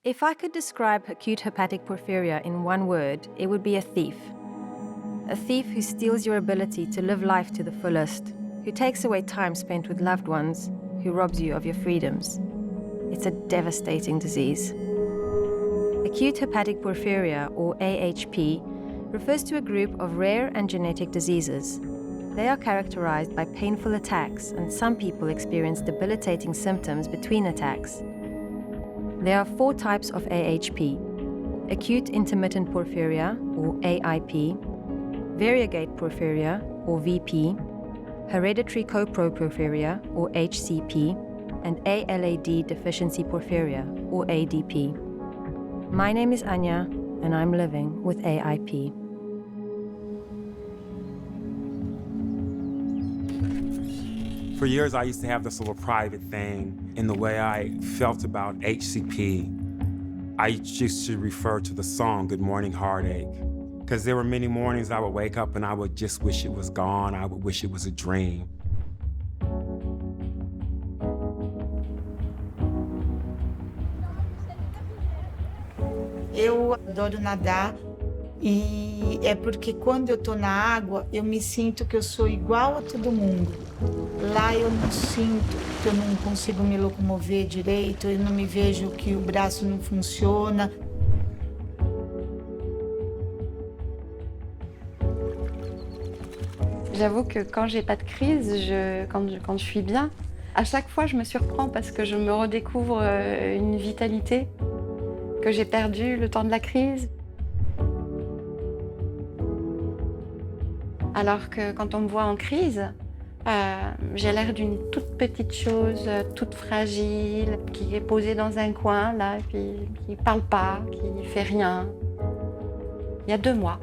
If I could describe acute hepatic porphyria in one word, it would be a thief. A thief who steals your ability to live life to the fullest, who takes away time spent with loved ones, who robs you of your freedoms. It's a devastating disease. Acute hepatic porphyria, or AHP, refers to a group of rare and genetic diseases. They are characterized by painful attacks, and some people experience debilitating symptoms between attacks. There are 4 types of AHP: acute intermittent porphyria, or AIP, variegate porphyria, or VP, hereditary coproporphyria, or HCP, and ALAD deficiency porphyria, or ADP. My name is Anya, and I'm living with AIP. For years, I used to have this little private thing in the way I felt about HCP. I used to refer to the song, Good Morning Heartache, because there were many mornings I would wake up and I would just wish it was gone. I would wish it was a dream. Eu adoro nadar e é porque quando eu tô na água, eu me sinto que eu sou igual a todo mundo. Lá eu não sinto que eu não consigo me locomover direito, eu não me vejo que o braço não funciona. J'avoue que quand j'ai pas de crise, quand je suis bien, à chaque fois je me surprends parce que je me redécouvre une vitalité que j'ai perdue le temps de la crise. Alors que quand on me voit en crise, j'ai l'air d'une toute petite chose, toute fragile, qui est posée dans un coin, là, qui parle pas, qui fait rien. Il y a 2 mois.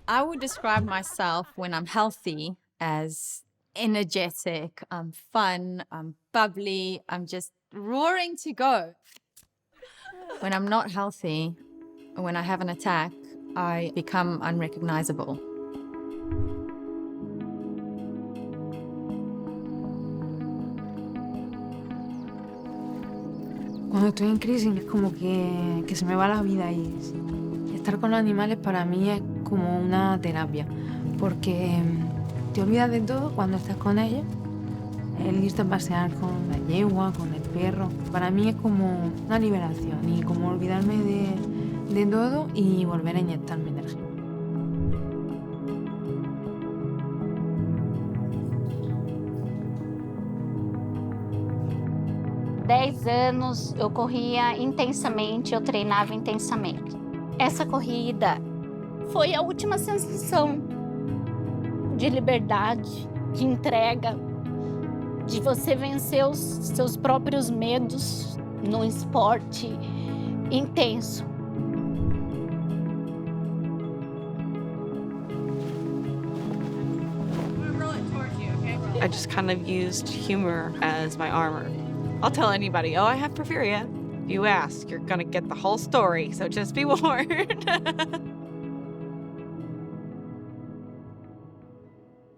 I would describe myself when I'm healthy as energetic, I'm fun, I'm bubbly, I'm just roaring to go. When I'm not healthy, when I have an attack, I become unrecognizable. Cuando estoy en crisis es como que se me va la vida y estar con los animales para mí es como una terapia, porque te olvidas de todo cuando estás con ellos. El irte a pasear con la yegua, con el perro, para mí es como una liberación y como olvidarme de todo y volver a inyectarme energía. Dez anos eu corria intensamente, eu treinava intensamente. Essa corrida foi a última sensação de liberdade, de entrega, de você vencer os seus próprios medos num esporte intenso. I just kind of used humor as my armor. I'll tell anybody, oh, I have porphyria. If you ask, you're gonna get the whole story, so just be warned.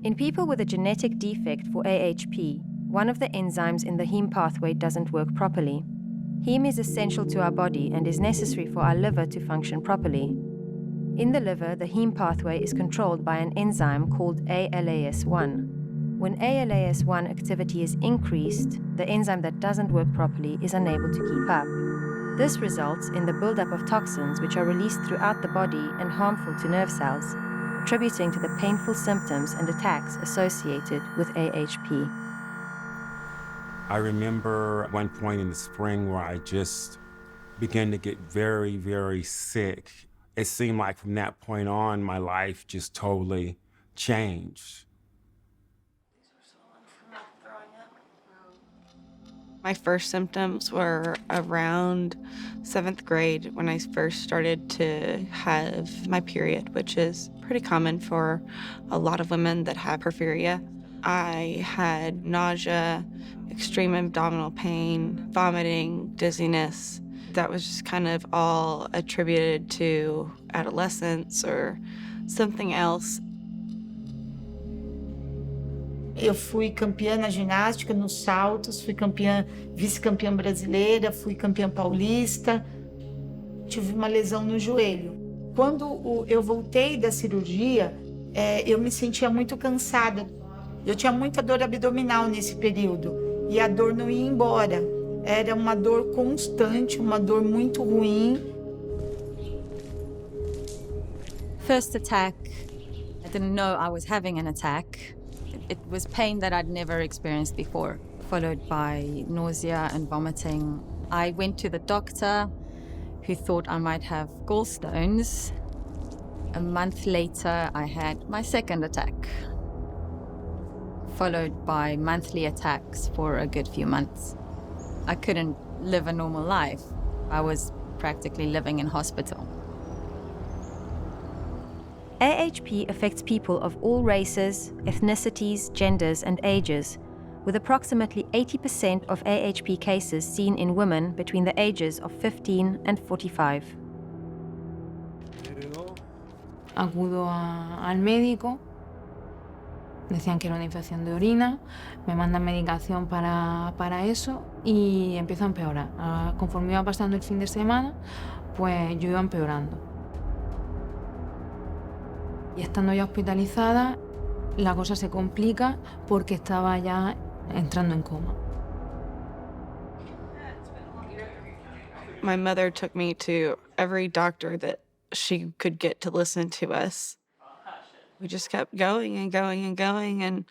In people with a genetic defect for AHP, one of the enzymes in the heme pathway doesn't work properly. Heme is essential to our body and is necessary for our liver to function properly. In the liver, the heme pathway is controlled by an enzyme called ALAS1. When ALAS1 activity is increased, the enzyme that doesn't work properly is unable to keep up. This results in the buildup of toxins which are released throughout the body and harmful to nerve cells, contributing to the painful symptoms and attacks associated with AHP. I remember one point in the spring where I just began to get very, very sick. It seemed like from that point on, my life just totally changed. My first symptoms were around 7th grade when I first started to have my period, which is pretty common for a lot of women that have porphyria. I had nausea, extreme abdominal pain, vomiting, dizziness. That was just kind of all attributed to adolescence or something else. Eu fui campeã na ginástica, nos saltos, fui campeã, vice-campeã brasileira, fui campeã paulista. Tive uma lesão no joelho. Quando eu voltei da cirurgia, eu me sentia muito cansada. Eu tinha muita dor abdominal nesse período e a dor não ia embora. Era uma dor constante, uma dor muito ruim. First attack, I didn't know I was having an attack. It was pain that I'd never experienced before, followed by nausea and vomiting. I went to the doctor, who thought I might have gallstones. A month later, I had my second attack, followed by monthly attacks for a good few months. I couldn't live a normal life. I was practically living in hospital. AHP affects people of all races, ethnicities, genders, and ages, with approximately 80% of AHP cases seen in women between the ages of 15 and 45. Acudo al médico, decían que era una infección de orina, me mandan medicación para eso y empiezo a empeorar. Conforme iba pasando el fin de semana, pues yo iba empeorando. Y estando ya hospitalizada, la cosa se complica porque estaba ya entrando en coma. My mother took me to every doctor that she could get to listen to us. We just kept going and going and going, and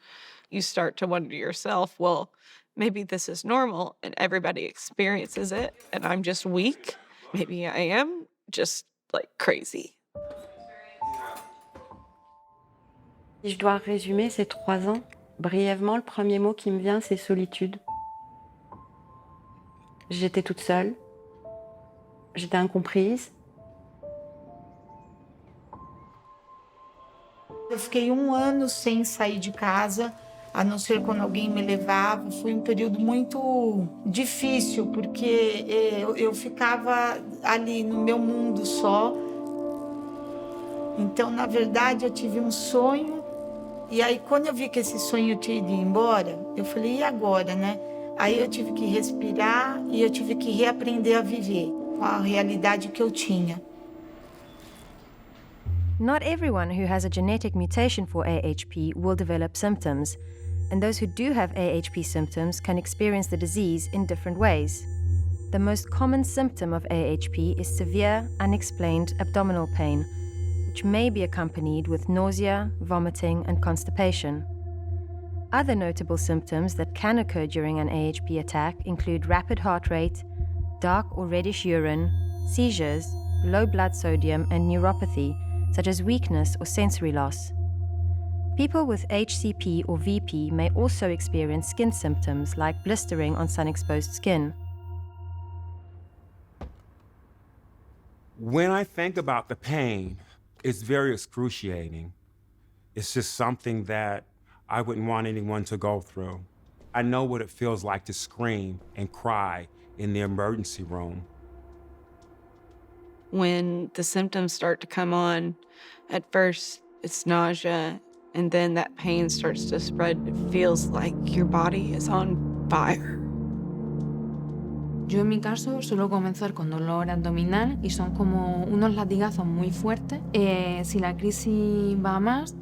you start to wonder yourself, well, maybe this is normal and everybody experiences it and I'm just weak. Maybe I am just like crazy. Si je dois résumer ces 3 ans, brièvement, le premier mot qui me vient, c'est solitude. J'étais toute seule. J'étais incomprise. Eu fiquei 1 ano sem sair de casa, a não ser quando alguém me levava. Foi um período muito difícil, porque eu ficava ali no meu mundo só. Então, na verdade, eu tive um sonho. E aí, quando eu vi que esse sonho tinha ido embora, eu falei, e agora, né? Aí eu tive que respirar e eu tive que reaprender a viver com a realidade que eu tinha. Not everyone who has a genetic mutation for AHP will develop symptoms, and those who do have AHP symptoms can experience the disease in different ways. The most common symptom of AHP is severe, unexplained abdominal pain, which may be accompanied with nausea, vomiting, and constipation. Other notable symptoms that can occur during an AHP attack include rapid heart rate, dark or reddish urine, seizures, low blood sodium, and neuropathy, such as weakness or sensory loss. People with HCP or VP may also experience skin symptoms like blistering on sun-exposed skin. When I think about the pain, it's very excruciating. It's just something that I wouldn't want anyone to go through. I know what it feels like to scream and cry in the emergency room. When the symptoms start to come on, at first it's nausea, and then that pain starts to spread. It feels like your body is on fire. Yo en mi caso suelo comenzar con dolor abdominal y son como unos latigazos muy fuertes. Si la crisis va a más,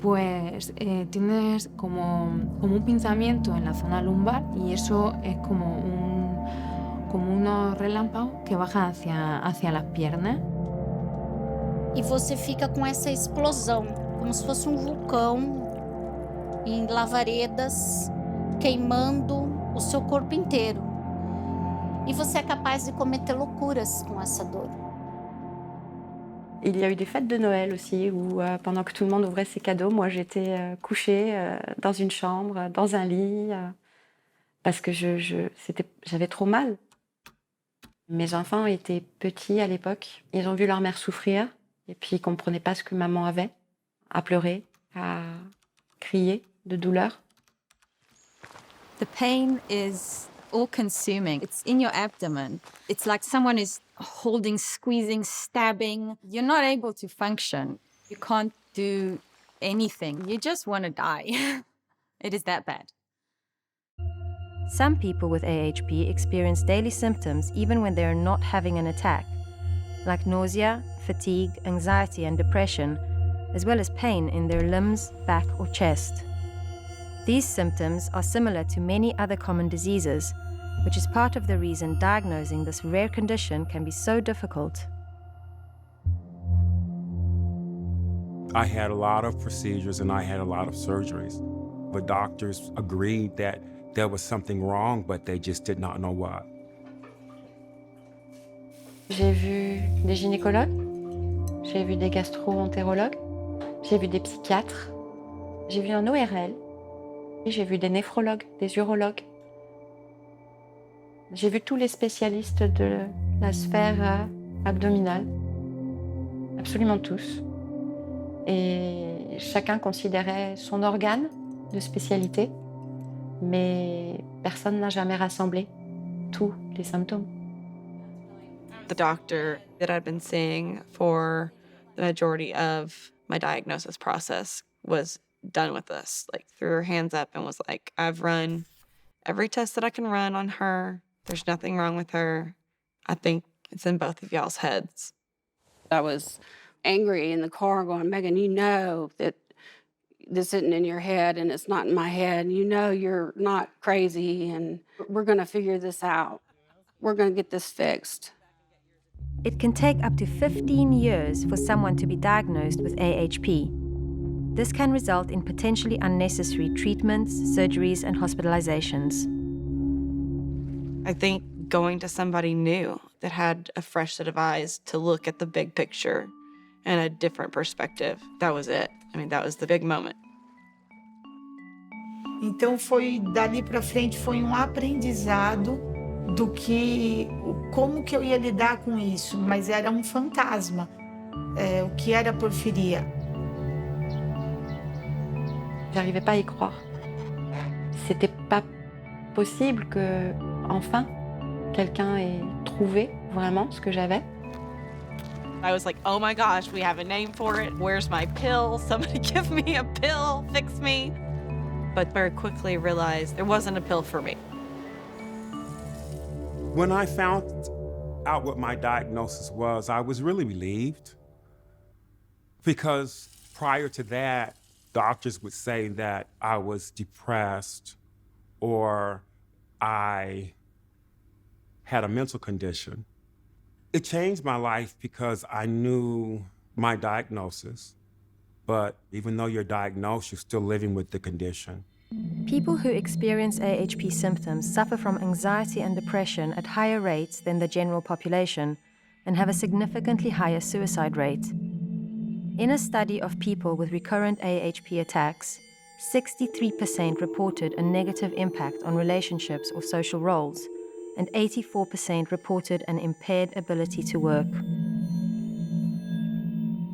pues tienes como un pinzamiento en la zona lumbar y eso es como unos relámpagos que bajan hacia las piernas. E você fica com essa explosão, como se fosse um vulcão em lavaredas, queimando o seu corpo inteiro. E você é capaz de cometer loucuras com essa dor. Il y a eu des fêtes de Noël aussi où pendant que tout le monde ouvrait ses cadeaux, moi j'étais couchée dans une chambre, dans un lit, parce que j'avais trop mal. Mes enfants étaient petits à l'époque, ils ont vu leur mère souffrir et puis ils comprenaient pas ce que maman avait, à pleurer, à crier de douleur. The pain is all-consuming. It's in your abdomen. It's like someone is holding, squeezing, stabbing. You're not able to function. You can't do anything. You just want to die. It is that bad. Some people with AHP experience daily symptoms even when they are not having an attack, like nausea, fatigue, anxiety, and depression, as well as pain in their limbs, back, or chest. These symptoms are similar to many other common diseases, which is part of the reason diagnosing this rare condition can be so difficult. I had a lot of procedures and I had a lot of surgeries. The doctors agreed that there was something wrong, but they just did not know what. J'ai vu des gynécologues, j'ai vu des gastro-entérologues, j'ai vu des psychiatres, j'ai vu un ORL, j'ai vu des néphrologues, des urologues. J'ai vu tous les spécialistes de la sphère abdominale, absolument tous. Et chacun considérait son organe de spécialité, mais personne n'a jamais rassemblé tous les symptômes. The doctor that I'd been seeing for the majority of my diagnosis process was done with this, like threw her hands up and was like, I've run every test that I can run on her. There's nothing wrong with her. I think it's in both of y'all's heads. I was angry in the car going, Megan, you know that this isn't in your head and it's not in my head. And you know you're not crazy and we're going to figure this out. We're going to get this fixed. It can take up to 15 years for someone to be diagnosed with AHP. This can result in potentially unnecessary treatments, surgeries, and hospitalizations. I think going to somebody new that had a fresh set of eyes to look at the big picture and a different perspective, that was it. I mean, that was the big moment. Então dali para frente foi aprendizado do como que eu ia lidar com isso, mas era fantasma. O que era porfiria? J'arrivais pas à y croire. C'était pas possible que, enfin, quelqu'un ait trouvé vraiment ce que j'avais. I was like, oh my gosh, we have a name for it. Where's my pill? Somebody give me a pill, fix me. But very quickly realized there wasn't a pill for me. When I found out what my diagnosis was, I was really relieved. Because prior to that, doctors would say that I was depressed or I had a mental condition. It changed my life because I knew my diagnosis, but even though you're diagnosed, you're still living with the condition. People who experience AHP symptoms suffer from anxiety and depression at higher rates than the general population and have a significantly higher suicide rate. In a study of people with recurrent AHP attacks, 63% reported a negative impact on relationships or social roles, and 84% reported an impaired ability to work.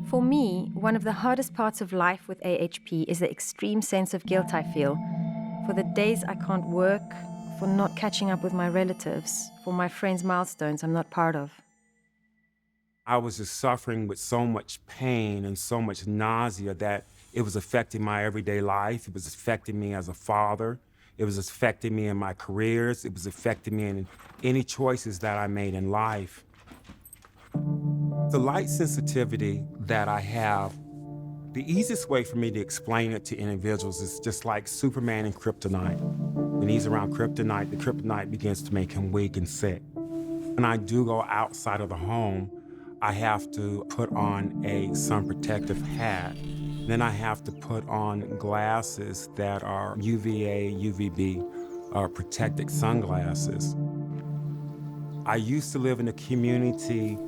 For me, one of the hardest parts of life with AHP is the extreme sense of guilt I feel for the days I can't work, for not catching up with my relatives, for my friends' milestones I'm not part of. I was just suffering with so much pain and so much nausea that it was affecting my everyday life. It was affecting me as a father. It was affecting me in my careers. It was affecting me in any choices that I made in life. The light sensitivity that I have, the easiest way for me to explain it to individuals is just like Superman and kryptonite. When he's around kryptonite, the kryptonite begins to make him weak and sick. When I do go outside of the home, I have to put on a sun protective hat. Then I have to put on glasses that are UVA, UVB, or protected sunglasses. I used to live in a community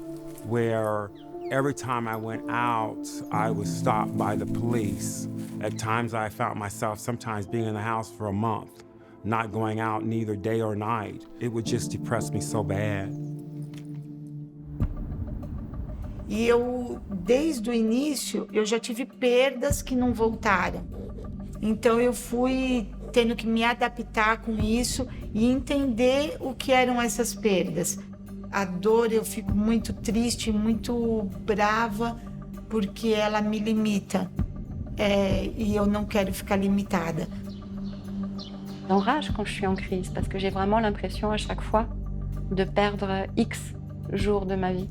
where every time I went out, I was stopped by the police. At times I found myself sometimes being in the house for a month, not going out neither day or night. It would just depress me so bad. E desde o início, eu já tive perdas que não voltaram. Então eu fui tendo que me adaptar com isso e entender o que eram essas perdas. A dor, eu fico muito triste, muito brava, porque ela me limita. E eu não quero ficar limitada. J'enrage quand je suis en crise parce que j'ai vraiment l'impression à chaque fois de perdre X jours de ma vie.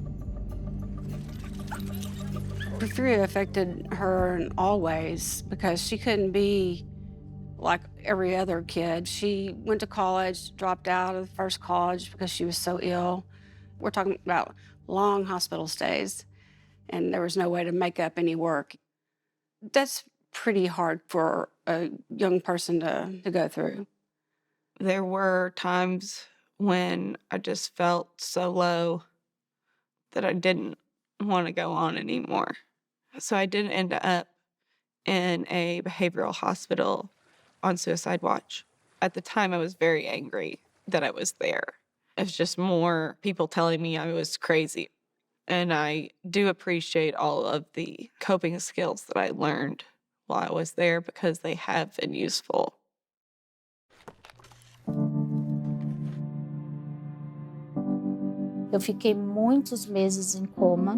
Porphyria affected her in all ways because she couldn't be like every other kid. She went to college, dropped out of the first college because she was so ill. We're talking about long hospital stays, and there was no way to make up any work. That's pretty hard for a young person to go through. There were times when I just felt so low that I didn't want to go on anymore. So I did end up in a behavioral hospital on suicide watch. At the time, I was very angry that I was there. It was just more people telling me I was crazy. And I do appreciate all of the coping skills that I learned while I was there because they have been useful. Eu fiquei muitos meses em coma.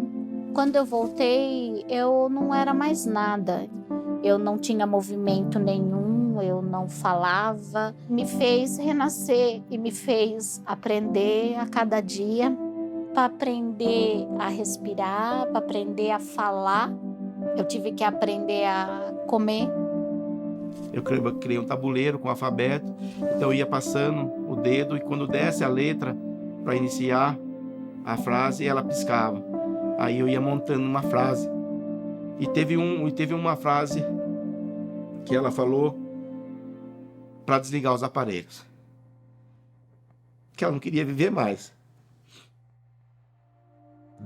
Quando eu voltei, eu não era mais nada. Eu não tinha movimento nenhum, eu não falava. Me fez renascer e me fez aprender a cada dia, para aprender a respirar, para aprender a falar. Eu tive que aprender a comer. Eu criei um tabuleiro com alfabeto, então eu ia passando o dedo e quando desce a letra para iniciar a frase, ela piscava. Aí eu ia montando uma frase. E teve uma frase que ela falou para desligar os aparelhos. Que ela não queria viver mais.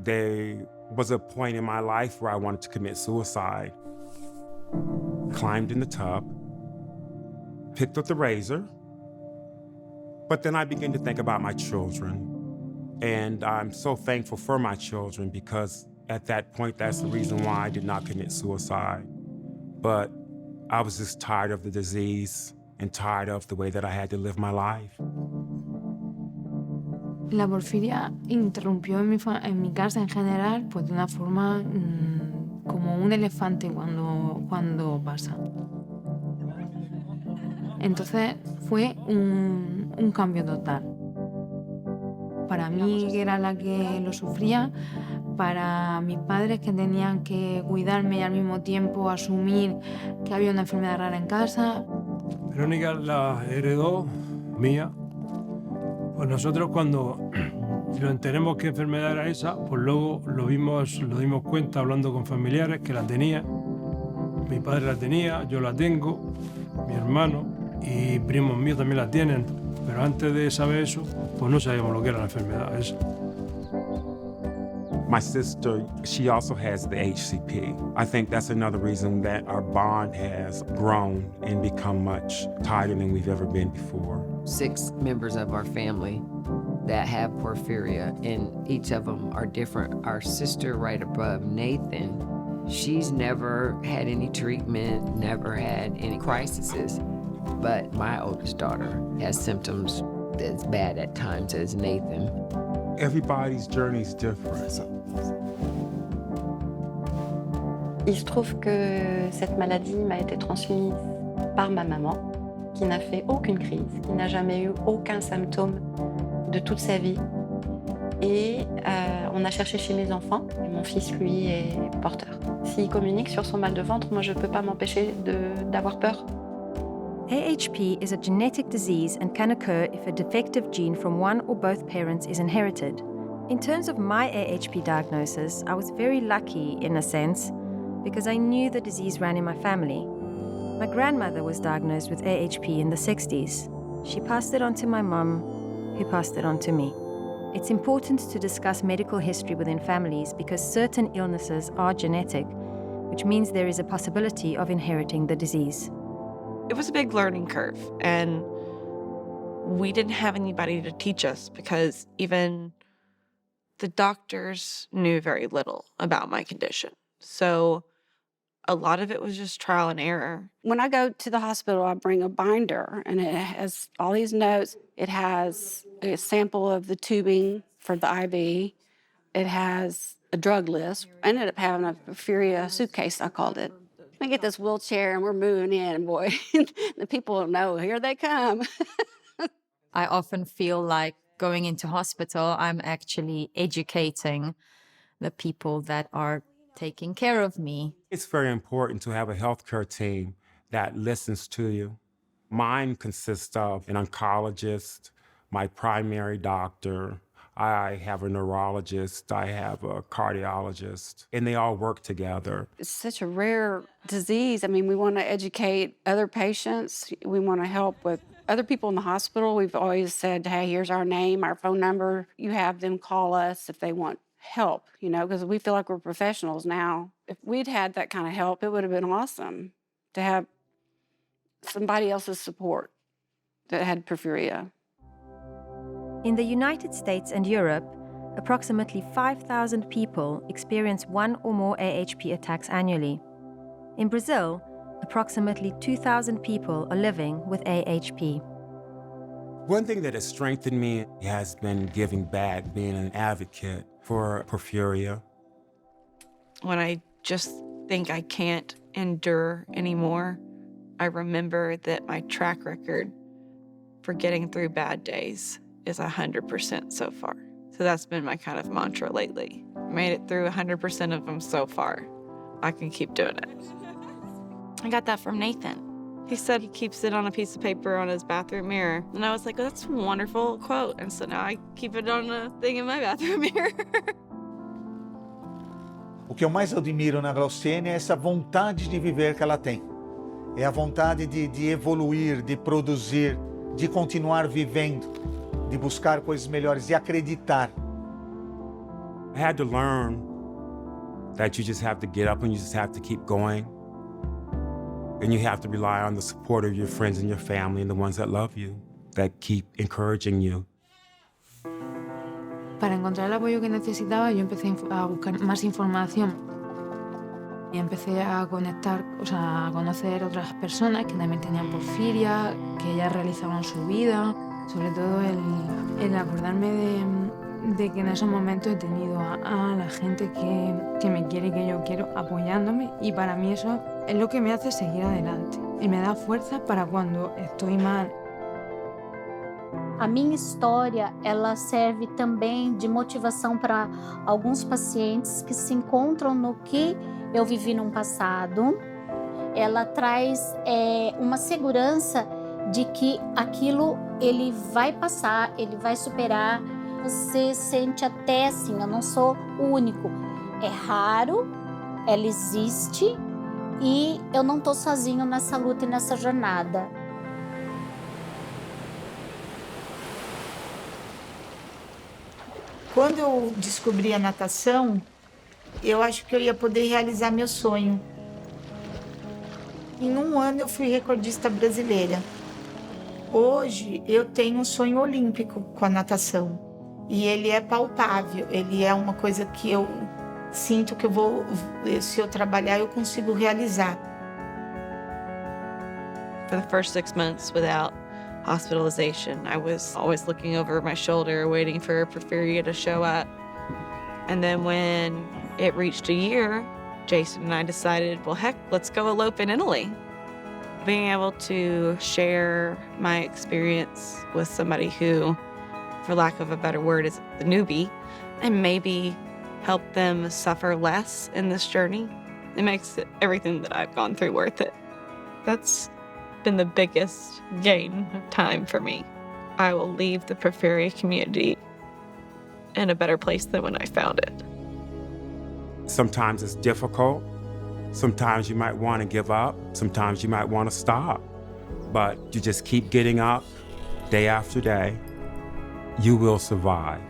There was a point in my life where I wanted to commit suicide. Climbed in the tub, picked up the razor, but then I began to think about my children. And I'm so thankful for my children because at that point, that's the reason why I did not commit suicide. But I was just tired of the disease and tired of the way that I had to live my life. La porfiria interrumpió en mi casa en general, pues de una forma como un elefante cuando pasa. Entonces fue un cambio total. Para mí, que era la que lo sufría, para mis padres que tenían que cuidarme y al mismo tiempo asumir que había una enfermedad rara en casa. Verónica la heredó mía. Pues nosotros cuando nos enteremos qué enfermedad era esa, pues luego lo dimos cuenta hablando con familiares que la tenía. Mi padre la tenía, yo la tengo, mi hermano y primos míos también la tienen. Pero antes de saber eso, pues no sabíamos lo que era la enfermedad esa. My sister, she also has the HCP. I think that's another reason that our bond has grown and become much tighter than we've ever been before. 6 members of our family that have porphyria, and each of them are different. Our sister right above, Nathan, she's never had any treatment, never had any crises. But my oldest daughter has symptoms as bad at times as Nathan. Everybody's journey is different. Il se trouve que cette maladie m'a été transmise par ma maman, qui n'a fait aucune crise, qui n'a jamais eu aucun symptôme de toute sa vie. Et on a cherché chez mes enfants, et mon fils, lui, est porteur. S'il communique sur son mal de ventre, moi, je ne peux pas m'empêcher d'avoir peur. AHP is a genetic disease and can occur if a defective gene from one or both parents is inherited. In terms of my AHP diagnosis, I was very lucky in a sense because I knew the disease ran in my family. My grandmother was diagnosed with AHP in the 60s. She passed it on to my mum, who passed it on to me. It's important to discuss medical history within families because certain illnesses are genetic, which means there is a possibility of inheriting the disease. It was a big learning curve, and we didn't have anybody to teach us because even the doctors knew very little about my condition. So a lot of it was just trial and error. When I go to the hospital, I bring a binder, and it has all these notes. It has a sample of the tubing for the IV. It has a drug list. I ended up having a Porphyria suitcase, I called it. We get this wheelchair and we're moving in, boy. The people will know, here they come. I often feel like going into hospital, I'm actually educating the people that are taking care of me. It's very important to have a healthcare team that listens to you. Mine consists of an oncologist, my primary doctor, I have a neurologist, I have a cardiologist, and they all work together. It's such a rare disease. I mean, we want to educate other patients. We want to help with other people in the hospital. We've always said, hey, here's our name, our phone number. You have them call us if they want help, you know, because we feel like we're professionals now. If we'd had that kind of help, it would have been awesome to have somebody else's support that had porphyria. In the United States and Europe, approximately 5,000 people experience one or more AHP attacks annually. In Brazil, approximately 2,000 people are living with AHP. One thing that has strengthened me has been giving back, being an advocate for porphyria. When I just think I can't endure anymore, I remember that my track record for getting through bad days is 100% so far. So that's been my kind of mantra lately. Made it through 100% of them so far. I can keep doing it. I got that from Nathan. He said he keeps it on a piece of paper on his bathroom mirror. And I was like, oh, that's a wonderful quote. And so now I keep it on a thing in my bathroom mirror. O que eu mais admiro na Glauciene é essa vontade de viver que ela tem. É a vontade de evoluir, de produzir, de continuar vivendo, de buscar coisas melhores, de acreditar. I had to learn that you just have to get up and you just have to keep going. And you have to rely on the support of your friends and your family and the ones that love you, that keep encouraging you. Para encontrar el apoyo que necesitaba, yo empecé a buscar más información. Y empecé a conectar, o sea, a conocer otras personas que también tenían porfiria, que ya realizaban su vida. Sobre todo el acordarme de que en esos momentos he tenido a la gente que me quiere y que yo quiero apoyándome. Y para mí eso es lo que me hace seguir adelante. Y me da fuerza para cuando estoy mal. A minha história, ela serve também de motivação para alguns pacientes que se encontram no que eu vivi no passado. Ela traz uma segurança de que aquilo ele vai passar, ele vai superar. Você sente até assim, eu não sou o único. É raro, ela existe e eu não estou sozinho nessa luta e nessa jornada. Quando eu descobri a natação, eu acho que eu ia poder realizar meu sonho. Em um ano eu fui recordista brasileira. Hoje eu tenho um sonho olímpico com a natação. E ele é palpável, ele é uma coisa que eu sinto que se eu trabalhar, eu consigo realizar. For the first 6 months without hospitalization, I was always looking over my shoulder, waiting for porphyria to show up. And then when it reached a year, Jason and I decided, well, heck, let's go elope in Italy. Being able to share my experience with somebody who, for lack of a better word, is a newbie, and maybe help them suffer less in this journey, it makes everything that I've gone through worth it. That's been the biggest gain of time for me. I will leave the porphyria community in a better place than when I found it. Sometimes it's difficult. Sometimes you might want to give up. Sometimes you might want to stop. But you just keep getting up day after day. You will survive.